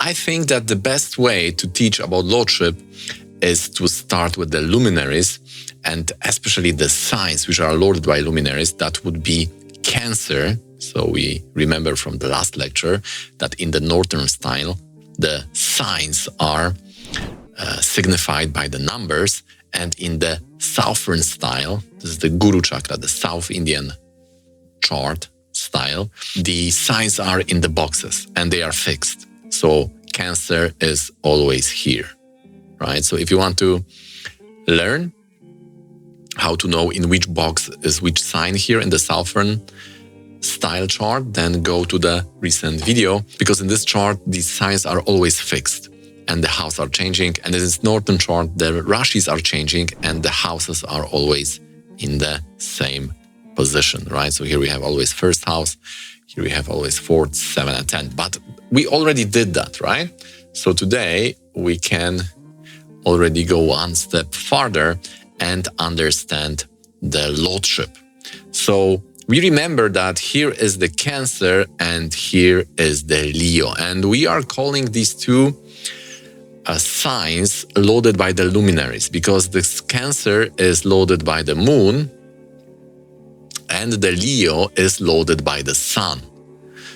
I think that the best way to teach about lordship is to start with the luminaries, and especially the signs which are lorded by luminaries. That would be Cancer. So we remember from the last lecture that in the northern style, the signs are signified by the numbers, and in the southern style, this is the Guru Chakra, the South Indian chart style, the signs are in the boxes and they are fixed. So Cancer is always here, right? So if you want to learn how to know in which box is which sign here in the southern style chart, then go to the recent video, because in this chart, these signs are always fixed and the houses are changing. And in this northern chart, the Rashis are changing and the houses are always in the same position, right? So here we have always first house, here we have always 4th, 7th, and 10th. But we already did that, right? So today we can already go one step farther and understand the lordship. So we remember that here is the Cancer and here is the Leo. And we are calling these two signs loaded by the luminaries, because this Cancer is loaded by the moon and the Leo is loaded by the sun.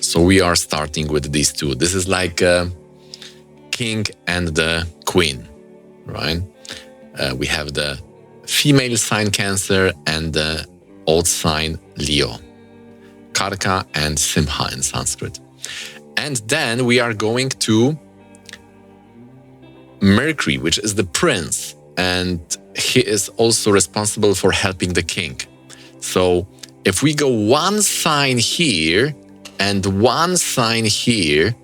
So we are starting with these two. This is like king and the queen, right? We have the female sign Cancer and the odd sign Leo, Karka and Simha in Sanskrit. And then we are going to Mercury, which is the prince, and he is also responsible for helping the king. So if we go one sign here and one sign here,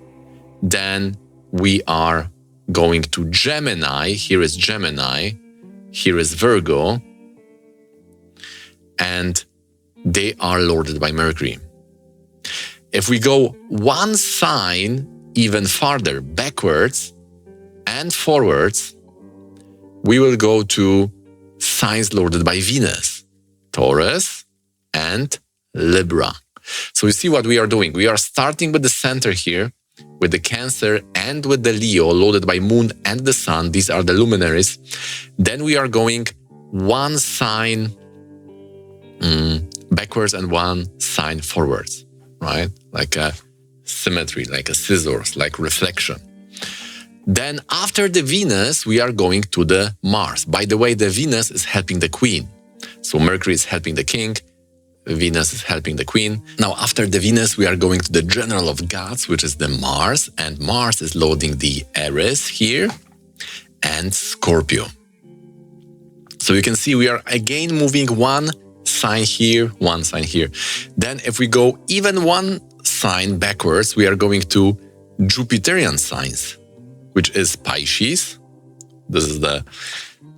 then we are going to Gemini. Here is Gemini, here is Virgo, and they are lorded by Mercury. If we go one sign even farther backwards and forwards, we will go to signs lorded by Venus, Taurus and Libra. So you see what we are doing. We are starting with the center here, with the Cancer and with the Leo, loaded by Moon and the Sun. These are the luminaries. Then we are going one sign backwards and one sign forwards, right? Like a symmetry, like a scissors, like reflection. Then after the Venus, we are going to the Mars. By the way, the Venus is helping the queen. So Mercury is helping the king, Venus is helping the queen. Now after the Venus, we are going to the general of gods, which is the Mars, and Mars is loading the Aries here and Scorpio. So you can see we are again moving one sign here, one sign here. Then if we go even one sign backwards, we are going to Jupiterian signs, which is Pisces. This is the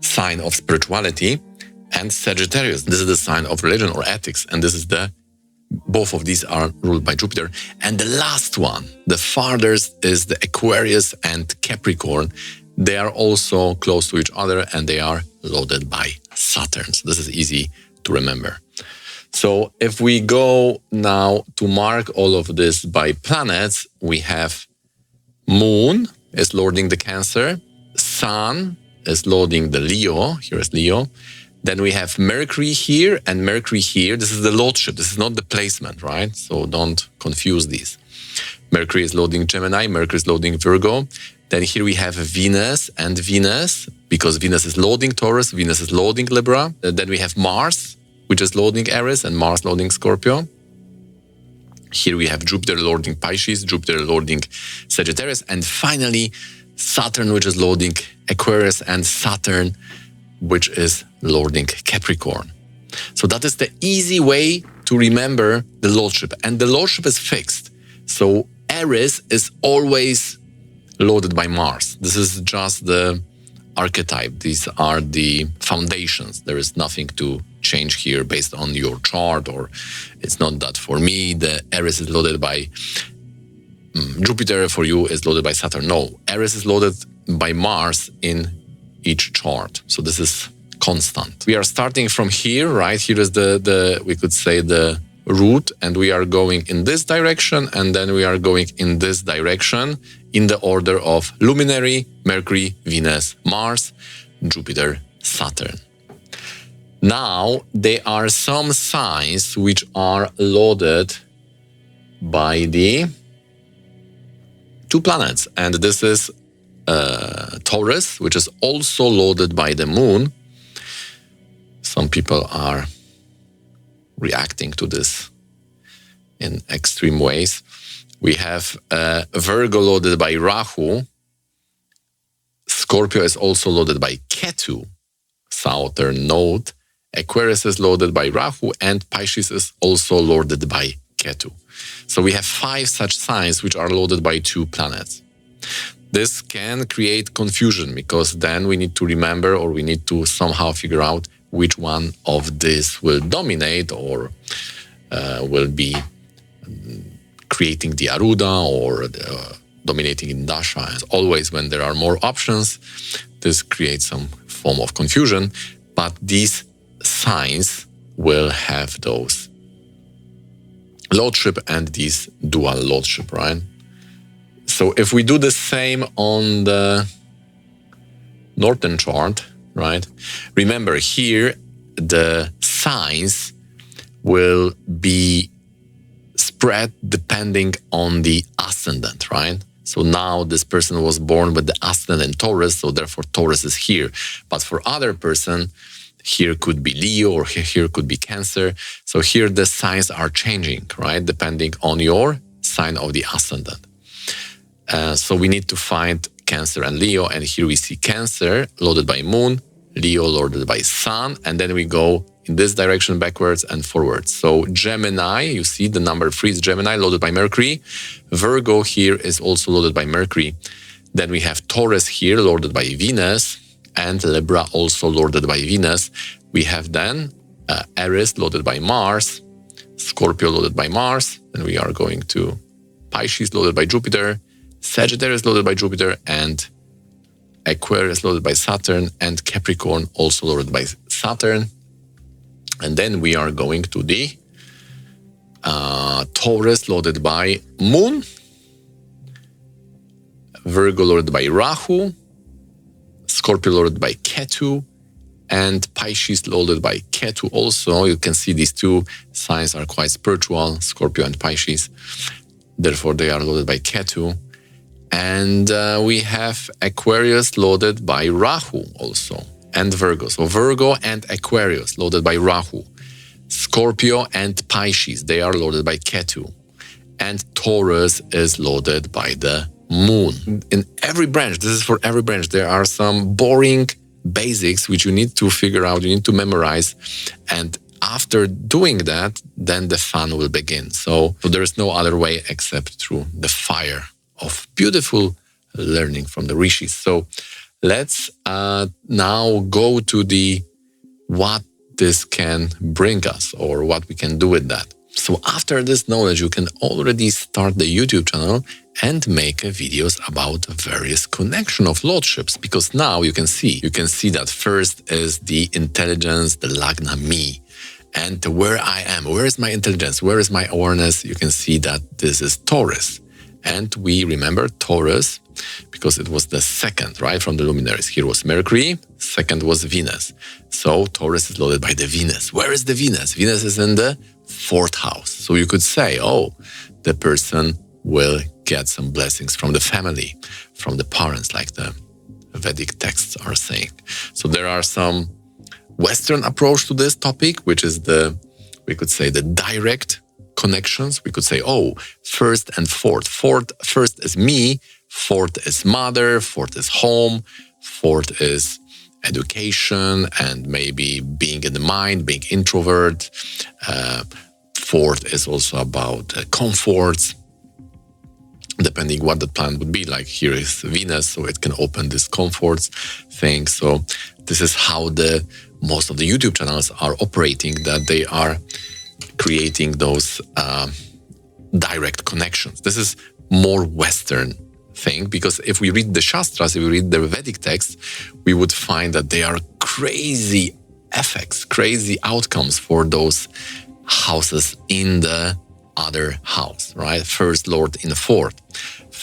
sign of spirituality. And Sagittarius, this is the sign of religion or ethics. And this is both of these are ruled by Jupiter. And the last one, the farthest, is the Aquarius and Capricorn. They are also close to each other and they are loaded by Saturn. So this is easy to remember. So if we go now to mark all of this by planets, we have Moon is lording the Cancer, Sun is loading the Leo, here is Leo. Then we have Mercury here and Mercury here. This is the lordship, this is not the placement, right? So don't confuse these. Mercury is loading Gemini, Mercury is loading Virgo. Then here we have Venus and Venus, because Venus is loading Taurus, Venus is loading Libra. Then we have Mars, which is loading Aries, and Mars loading Scorpio. Here we have Jupiter lording Pisces, Jupiter lording Sagittarius, and finally Saturn, which is loading Aquarius, and Saturn, which is lording Capricorn. So that is the easy way to remember the lordship. And the lordship is fixed. So Aries is always loaded by Mars. This is just the archetype. These are the foundations. There is nothing to change here based on your chart, or it's not that for me, the Aries is loaded by Jupiter, for you is loaded by Saturn. No, Aries is loaded by Mars in each chart. So this is constant. We are starting from here, right? Here is we could say the root, and we are going in this direction, and then we are going in this direction, in the order of luminary, Mercury, Venus, Mars, Jupiter, Saturn. Now, there are some signs which are loaded by the 2 planets. And this is Taurus, which is also loaded by the moon. Some people are reacting to this in extreme ways. We have Virgo loaded by Rahu. Scorpio is also loaded by Ketu, southern node. Aquarius is loaded by Rahu, and Pisces is also loaded by Ketu. So we have 5 such signs which are loaded by 2 planets. This can create confusion because then we need to remember, or we need to somehow figure out which one of these will dominate or will be creating the Aruda or dominating in Dasha. As always, when there are more options, this creates some form of confusion, but these signs will have those lordship and these dual lordship, right? So if we do the same on the northern chart, right? Remember here, the signs will be spread depending on the ascendant, right? So now this person was born with the ascendant Taurus, so therefore Taurus is here. But for other person, here could be Leo or here could be Cancer. So here the signs are changing, right? Depending on your sign of the ascendant. So we need to find Cancer and Leo. And here we see Cancer loaded by Moon, Leo loaded by Sun. And then we go in this direction backwards and forwards. So Gemini, you see the number 3 is Gemini loaded by Mercury. Virgo here is also loaded by Mercury. Then we have Taurus here loaded by Venus. And Libra also loaded by Venus. We have then Aries loaded by Mars, Scorpio loaded by Mars, and we are going to Pisces loaded by Jupiter, Sagittarius loaded by Jupiter, and Aquarius loaded by Saturn, and Capricorn also loaded by Saturn. And then we are going to the Taurus loaded by Moon, Virgo loaded by Rahu, Scorpio loaded by Ketu, and Pisces loaded by Ketu also. You can see these 2 signs are quite spiritual, Scorpio and Pisces. Therefore, they are loaded by Ketu. And we have Aquarius loaded by Rahu also, and Virgo. So Virgo and Aquarius loaded by Rahu. Scorpio and Pisces, they are loaded by Ketu. And Taurus is loaded by the Moon. In every branch, this is for every branch, there are some boring basics which you need to figure out, you need to memorize. And after doing that, then the fun will begin. So there is no other way except through the fire of beautiful learning from the rishis. So let's now go to the what this can bring us or what we can do with that. So after this knowledge, you can already start the YouTube channel and make videos about various connection of lordships, because now you can see that first is the intelligence, the lagna me, and where I am, where is my intelligence, where is my awareness. You can see that this is Taurus. And we remember Taurus because it was the second, right, from the luminaries. Here was Mercury, second was Venus. So Taurus is loaded by the Venus. Where is the Venus? Venus is in the 4th house. So you could say, oh, the person will get some blessings from the family, from the parents, like the Vedic texts are saying. So there are some Western approach to this topic, which is we could say the direct connections. We could say, oh, 1st and 4th. First is me, 4th is mother, 4th is home, 4th is education and maybe being in the mind, being introvert. 4th is also about comforts, depending what the planet would be. Like here is Venus, so it can open this comforts thing. So this is how most of the YouTube channels are operating, that they are creating those direct connections. This is more Western thing, because if we read the Shastras, if we read the Vedic texts, we would find that they are crazy effects, crazy outcomes for those houses in the other house, right? First Lord in the 4th.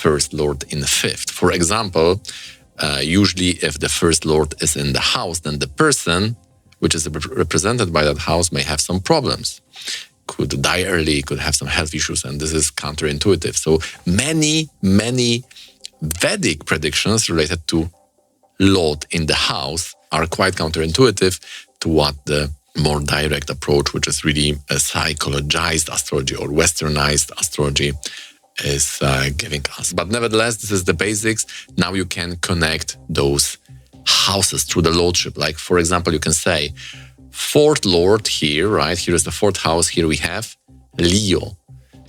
first lord in the fifth. For example, usually if the first lord is in the house, then the person which is represented by that house may have some problems. Could die early, could have some health issues, and this is counterintuitive. So many Vedic predictions related to Lord in the house are quite counterintuitive to what the more direct approach, which is really a psychologized astrology or westernized astrology, is giving us. But nevertheless, this is the basics. Now you can connect those houses through the lordship. Like, for example, you can say, fourth lord here, right? Here is the fourth house. Here we have Leo.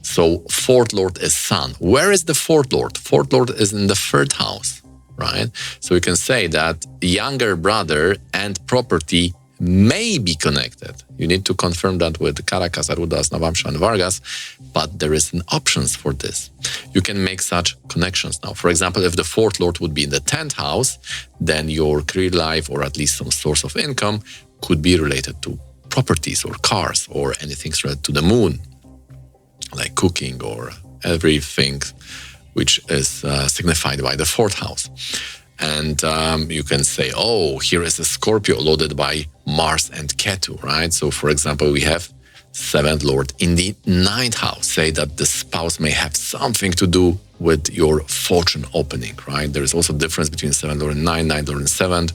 So fourth lord is sun. Where is the fourth lord? Fourth lord is in the third house, right? So you can say that younger brother and property may be connected. You need to confirm that with Caracas, Arudas, Navamsha, and Vargas, but there is an options for this. You can make such connections now. For example, if the fourth lord would be in the 10th house, then your career life or at least some source of income could be related to properties or cars or anything related to the moon, like cooking or everything which is signified by the fourth house. And you can say, oh, here is a Scorpio loaded by Mars and Ketu, right? So, for example, we have seventh lord in the 9th house. Say that the spouse may have something to do with your fortune opening, right? There is also a difference between 7th lord and 9th lord and 7th.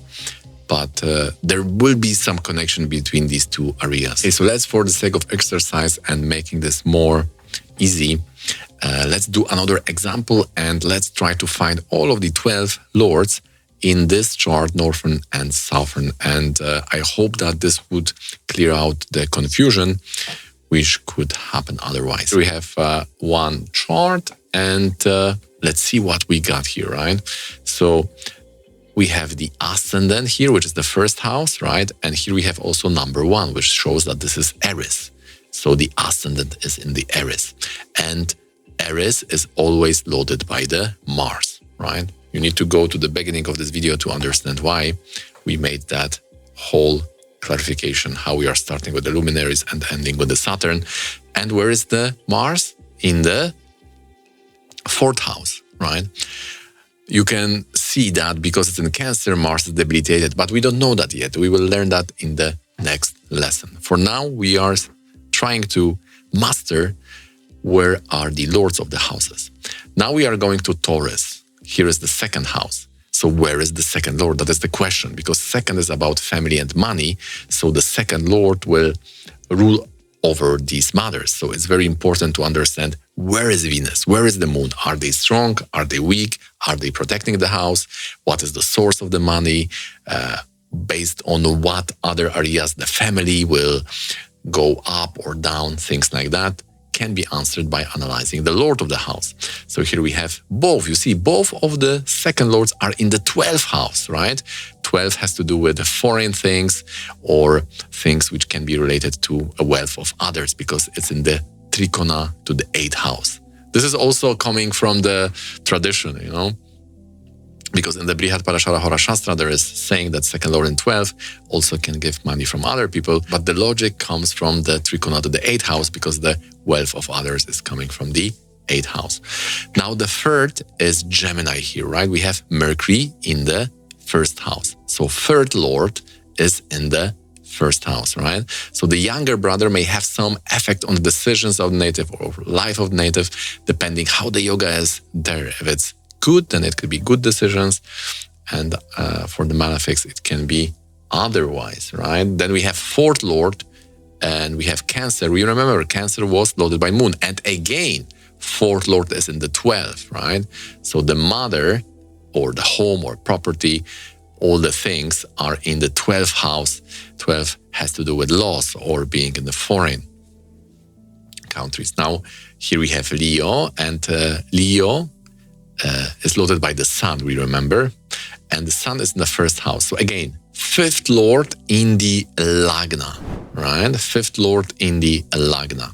But there will be some connection between these two areas. Okay, so let's, for the sake of exercise and making this more easy, let's do another example and let's try to find all of the 12 lords in this chart, northern and southern. And I hope that this would clear out the confusion which could happen otherwise. We have one chart and let's see what we got here, right? So we have the ascendant here, which is the first house, right? And here we have also number 1, which shows that this is Aries. So the ascendant is in the Aries. And Aries is always loaded by the Mars, right? You need to go to the beginning of this video to understand why we made that whole clarification, how we are starting with the luminaries and ending with the Saturn. And where is the Mars? In the 4th house, right? You can see that because it's in Cancer, Mars is debilitated, but we don't know that yet. We will learn that in the next lesson. For now, we are trying to master where are the lords of the houses. Now we are going to Taurus. Here is the 2nd house. So where is the 2nd lord? That is the question, because 2nd is about family and money. So the 2nd lord will rule over these matters. So it's very important to understand where is Venus, where is the moon? Are they strong? Are they weak? Are they protecting the house? What is the source of the money? Based on what other areas the family will go up or down, things like that can be answered by analyzing the lord of the house. So here we have both. You see, both of the 2nd lords are in the 12th house, right? 12 has to do with foreign things or things which can be related to a wealth of others because it's in the Trikona to the 8th house. This is also coming from the tradition, you know, because in the Brihat Parashara Hora Shastra, there is saying that 2nd lord in 12 also can give money from other people, but the logic comes from the Trikona to the 8th house because the wealth of others is coming from the 8th house. Now the 3rd is Gemini here, right? We have Mercury in the 1st house. So 3rd lord is in the 1st house, right? So the younger brother may have some effect on the decisions of the native or life of the native, depending how the yoga is there. If it's good, then it could be good decisions. And for the malefics, it can be otherwise, right? Then we have 4th lord and we have Cancer. We remember Cancer was loaded by moon. And again, 4th lord is in the 12th, right? So the mother or the home or property, all the things are in the 12th house. 12 has to do with loss or being in the foreign countries. Now, here we have Leo, and Leo is loaded by the sun, we remember, and the sun is in the 1st house. So again, 5th lord in the Lagna, right? 5th lord in the Lagna.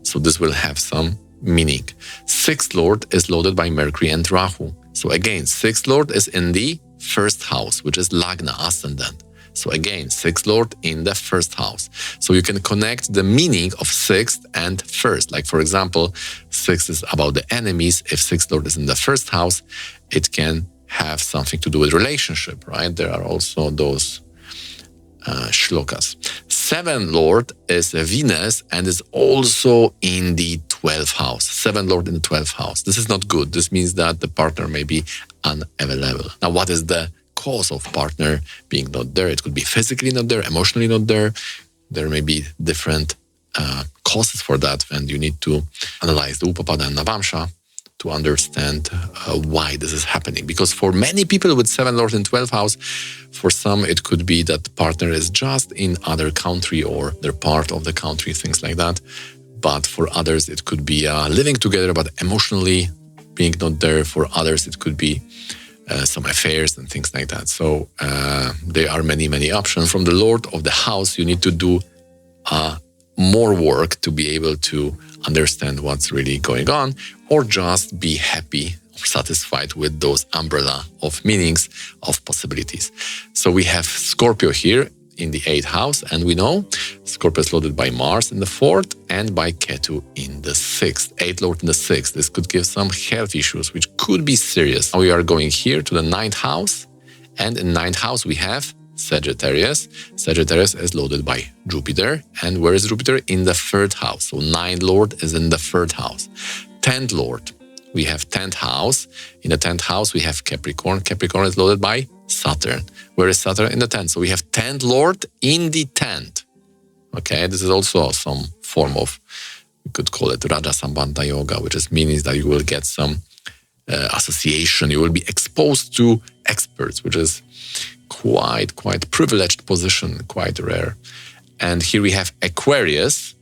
So this will have some meaning. 6th lord is loaded by Mercury and Rahu. So again, 6th lord is in the 1st house, which is Lagna, ascendant. So again, sixth lord in the first house. So you can connect the meaning of sixth and first. Like for example, sixth is about the enemies. If sixth lord is in the first house, it can have something to do with relationship, right? There are also those shlokas. Seventh lord is Venus and is also in the 12th house. Seventh lord in the 12th house. This is not good. This means that the partner may be unavailable. Now, what is the cause of partner being not there? It could be physically not there, emotionally not there. There may be different causes for that, and you need to analyze the Upapada and Navamsha to understand why this is happening. Because for many people with 7th lord in 12th house, for some it could be that the partner is just in other country or they're part of the country, things like that. But for others it could be living together but emotionally being not there. For others it could be some affairs and things like that. So there are many options. From the lord of the house, you need to do more work to be able to understand what's really going on, or just be happy or satisfied with those umbrella of meanings, of possibilities. So we have Scorpio here in the 8th house, and we know Scorpio is loaded by Mars in the 4th and by Ketu in the 6th. 8th lord in the 6th. This could give some health issues, which could be serious. Now we are going here to the 9th house, and in 9th house we have Sagittarius. Sagittarius is loaded by Jupiter. And where is Jupiter? In the 3rd house. So 9th lord is in the 3rd house. 10th lord, we have 10th house. In the 10th house, we have Capricorn. Capricorn is loaded by Saturn. Where is Saturn? In the 10th. So we have 10th lord in the 10th. Okay, this is also some form of, we could call it Raja Sambandha Yoga, which is means that you will get some association. You will be exposed to experts, which is quite privileged position, quite rare. And here we have Aquarius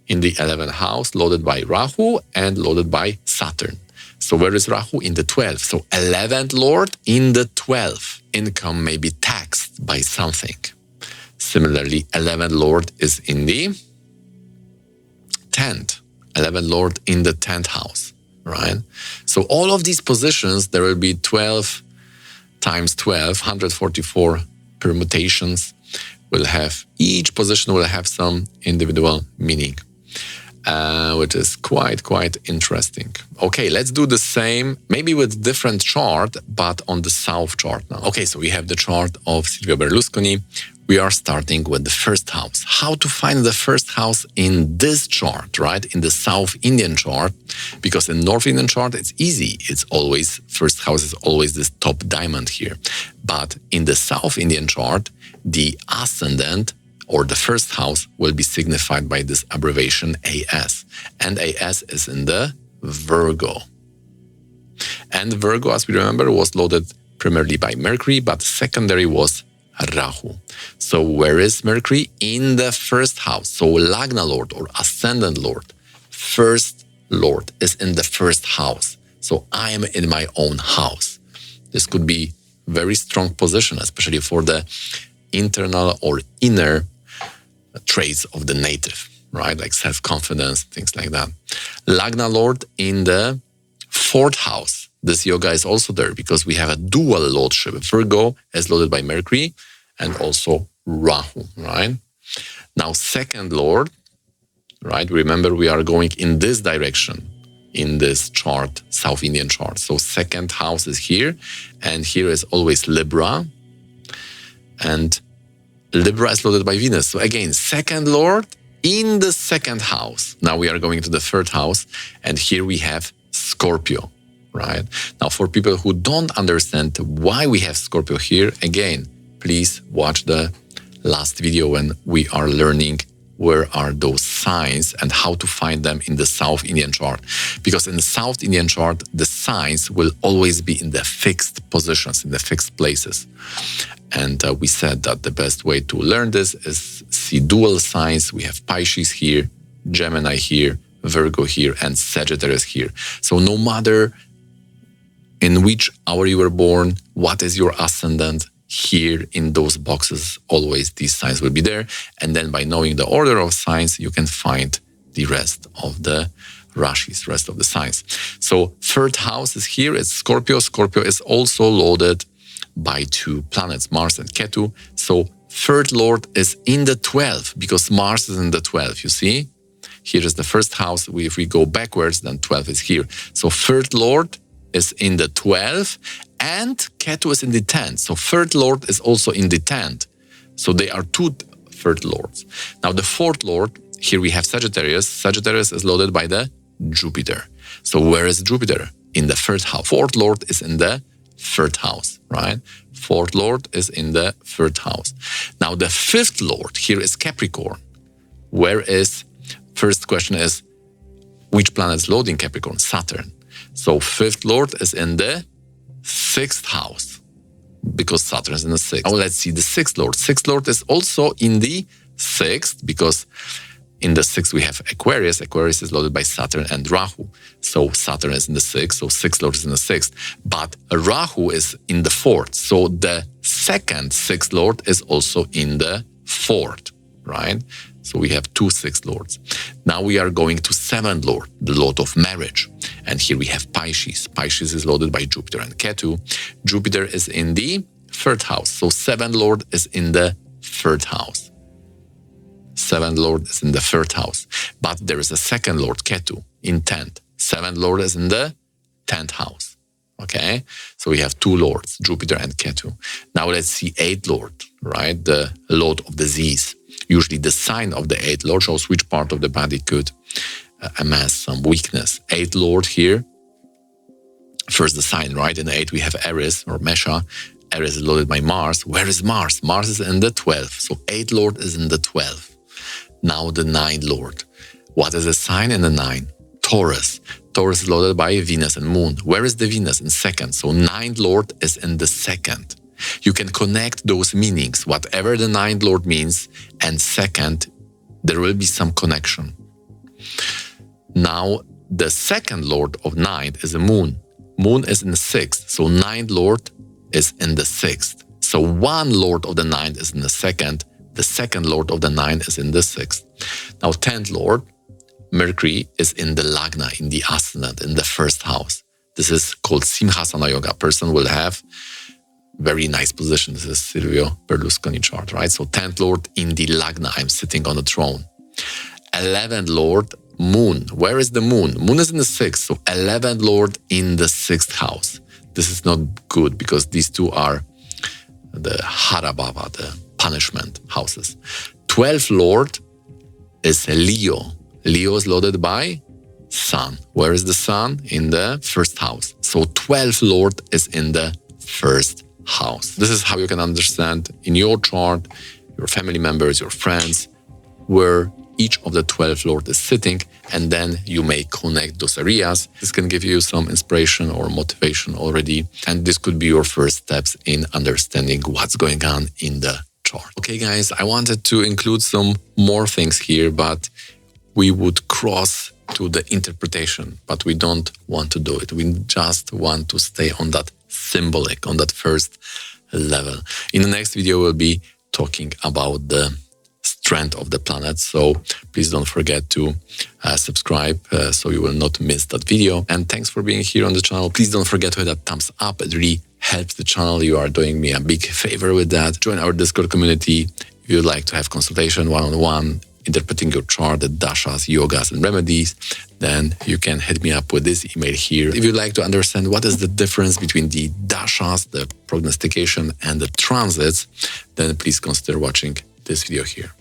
in the 11th house, loaded by Rahu and loaded by Saturn. So where is Rahu? In the 12th. So 11th lord in the 12th. Income may be taxed by something. Similarly, 11th lord is in the 10th. 11th lord in the 10th house, right? So all of these positions, there will be 12 times 12, 144 permutations. Will have, each position will have some individual meaning, which is quite interesting. Okay, let's do the same, maybe with different chart, but on the South chart now. Okay, so we have the chart of Silvio Berlusconi. We are starting with the 1st house. How to find the 1st house in this chart, right? In the South Indian chart, because in North Indian chart, it's easy. It's always, 1st house is always this top diamond here. But in the South Indian chart, the ascendant or the 1st house will be signified by this abbreviation AS. And AS is in the Virgo. And Virgo, as we remember, was loaded primarily by Mercury, but secondary was Rahu. So where is Mercury? In the 1st house. So Lagna Lord or Ascendant Lord, 1st Lord is in the 1st house. So I am in my own house. This could be very strong position, especially for the internal or inner traits of the native, right? Like self-confidence, things like that. Lagna Lord in the 4th house. This yoga is also there because we have a dual lordship. Virgo is loaded by Mercury and also Rahu, right? Now, 2nd lord, right? Remember, we are going in this direction in this chart, South Indian chart. So 2nd house is here, and here is always Libra. And Libra is loaded by Venus. So again, 2nd lord in the 2nd house. Now we are going to the 3rd house, and here we have Scorpio. Right? Now, for people who don't understand why we have Scorpio here, again, please watch the last video when we are learning where are those signs and how to find them in the South Indian chart. Because in the South Indian chart, the signs will always be in the fixed positions, in the fixed places. And we said that the best way to learn this is see dual signs. We have Pisces here, Gemini here, Virgo here, and Sagittarius here. So no matter in which hour you were born, what is your ascendant, here in those boxes, always these signs will be there. And then by knowing the order of signs, you can find the rest of the rashis, rest of the signs. So 3rd house is here, it's Scorpio. Scorpio is also loaded by two planets, Mars and Ketu. So third lord is in the 12th because Mars is in the 12th, you see? Here is the first house. If we go backwards, then 12 is here. So third lord is in the 12th and Ketu is in the 10th. So third lord is also in the 10th. So they are two third lords. Now the fourth lord, here we have Sagittarius. Sagittarius is loaded by the Jupiter. So where is Jupiter? In the third house. Fourth lord is in the third house, right? Fourth lord is in the third house. Now the fifth lord here is Capricorn. Where is, first question is, which planet is loading Capricorn? Saturn. So fifth lord is in the sixth house because Saturn is in the sixth. Now let's see the sixth lord. Sixth lord is also in the sixth because in the sixth we have Aquarius. Aquarius is loaded by Saturn and Rahu. So Saturn is in the sixth, so sixth lord is in the sixth. But Rahu is in the fourth. So the second sixth lord is also in the fourth, right? So we have two sixth lords. Now we are going to seventh lord, the lord of marriage. And here we have Pisces. Pisces is loaded by Jupiter and Ketu. Jupiter is in the third house. So seventh lord is in the third house. Seventh lord is in the third house. But there is a second lord, Ketu, in 10th. Seventh lord is in the 10th house. Okay? So we have two lords, Jupiter and Ketu. Now let's see eighth lord, right? The lord of disease. Usually the sign of the eighth lord shows which part of the body could amass some weakness. Eighth lord here, first the sign, right? In the eighth we have Aries or Mesha. Aries is loaded by Mars. Where is Mars? Mars is in the 12th. So eighth lord is in the 12th. Now the ninth lord. What is the sign in the 9? Taurus. Taurus is loaded by Venus and Moon. Where is the Venus? In second. So ninth lord is in the second. You can connect those meanings. Whatever the ninth lord means and second, there will be some connection. Now, the second lord of ninth is the moon. Moon is in the sixth. So ninth lord is in the sixth. So one lord of the ninth is in the second. The second lord of the ninth is in the sixth. Now, 10th lord, Mercury, is in the Lagna, in the ascendant, in the first house. This is called Simhasana Yoga. A person will have very nice position. This is Silvio Berlusconi chart, right? So 10th lord in the Lagna, I'm sitting on the throne. 11th lord, moon. Where is the moon? Moon is in the sixth. So 11th lord in the sixth house. This is not good because these two are the Harabhava, the punishment houses. 12th lord is Leo. Leo is loaded by Sun. Where is the Sun? In the first house. So 12th lord is in the first house. This is how you can understand in your chart, your family members, your friends, where each of the 12 lord is sitting, and then you may connect those areas. This can give you some inspiration or motivation already, and this could be your first steps in understanding what's going on in the chart. Okay guys, I wanted to include some more things here, but we would cross to the interpretation, but we don't want to do it. We just want to stay on that symbolic, on that first level. In the next video, we'll be talking about the strength of the planets. So please don't forget to subscribe so you will not miss that video. And thanks for being here on the channel. Please don't forget to hit that thumbs up. It really helps the channel. You are doing me a big favor with that. Join our Discord community if you'd like to have consultation one-on-one, interpreting your chart, the dashas, yogas, and remedies, then you can hit me up with this email here. If you'd like to understand what is the difference between the dashas, the prognostication, and the transits, then please consider watching this video here.